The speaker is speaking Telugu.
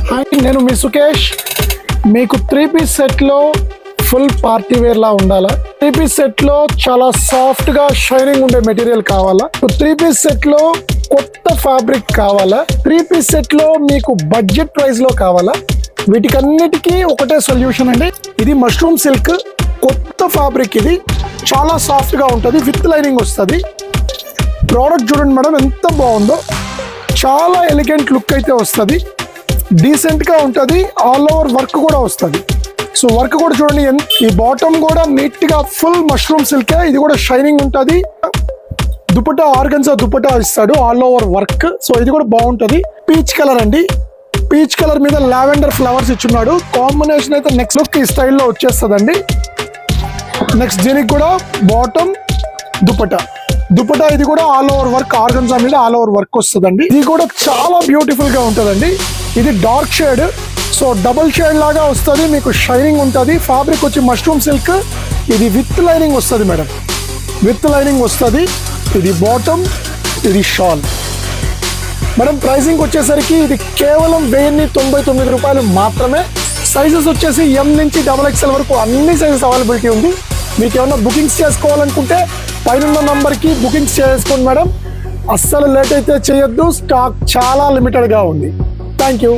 హాయ్, నేను మీ సుకేష్. మీకు 3-piece సెట్లో ఫుల్ పార్టీ వేర్ లా ఉండాలా? 3-piece సెట్లో చాలా సాఫ్ట్గా షైనింగ్ ఉండే మెటీరియల్ కావాలా? 3-piece సెట్లో కొత్త ఫ్యాబ్రిక్ కావాలా? 3-piece సెట్లో మీకు బడ్జెట్ ప్రైస్లో కావాలా? వీటికన్నిటికీ ఒకటే సొల్యూషన్ అండి. ఇది మష్రూమ్ సిల్క్ కొత్త ఫ్యాబ్రిక్. ఇది చాలా సాఫ్ట్గా ఉంటుంది, విత్ లైనింగ్ వస్తుంది. ప్రోడక్ట్ చూడండి మేడం ఎంత బాగుందో. చాలా ఎలిగెంట్ లుక్ అయితే వస్తుంది, డీసెంట్గా ఉంటుంది. ఆల్ ఓవర్ వర్క్ కూడా వస్తుంది. సో వర్క్ కూడా చూడండి, ఈ బాటమ్ కూడా నీట్గా ఫుల్ మష్రూమ్ సిల్కే. ఇది కూడా షైనింగ్ ఉంటుంది. దుపట్టా ఆర్గన్జా దుపట్టా ఇస్తాడు, ఆల్ ఓవర్ వర్క్. సో ఇది కూడా బాగుంటుంది. పీచ్ కలర్ అండి, పీచ్ కలర్ మీద లావెండర్ ఫ్లవర్స్ ఇచ్చున్నాడు. కాంబినేషన్ అయితే నెక్స్ట్ లుక్ ఈ స్టైల్లో వచ్చేస్తుందండి. నెక్స్ట్ దీనికి కూడా బాటమ్ దుపట్టా ఇది కూడా ఆల్ ఓవర్ వర్క్, ఆర్గన్జా మీద ఆల్ ఓవర్ వర్క్ వస్తుందండి. ఇది కూడా చాలా బ్యూటిఫుల్ గా ఉంటుందండి. ఇది dark shade, so double shade లాగా వస్తుంది, మీకు షైనింగ్ ఉంటుంది. ఫ్యాబ్రిక్ వచ్చి మష్రూమ్ సిల్క్. ఇది విత్ లైనింగ్ వస్తుంది మేడం, విత్ లైనింగ్ వస్తుంది. ఇది బాటమ్, ఇది షాల్. మేడం ప్రైసింగ్ వచ్చేసరికి ఇది కేవలం 1099 రూపాయలు మాత్రమే. సైజెస్ వచ్చేసి M నుంచి XXL వరకు అన్ని సైజెస్ అవైలబిలిటీ ఉంది. మీకు ఏమన్నా బుకింగ్స్ చేసుకోవాలనుకుంటే పైన నంబర్కి బుకింగ్స్ చేసుకోండి మేడం. అస్సలు లేట్ అయితే చేయొద్దు, స్టాక్ చాలా లిమిటెడ్గా ఉంది. Thank you.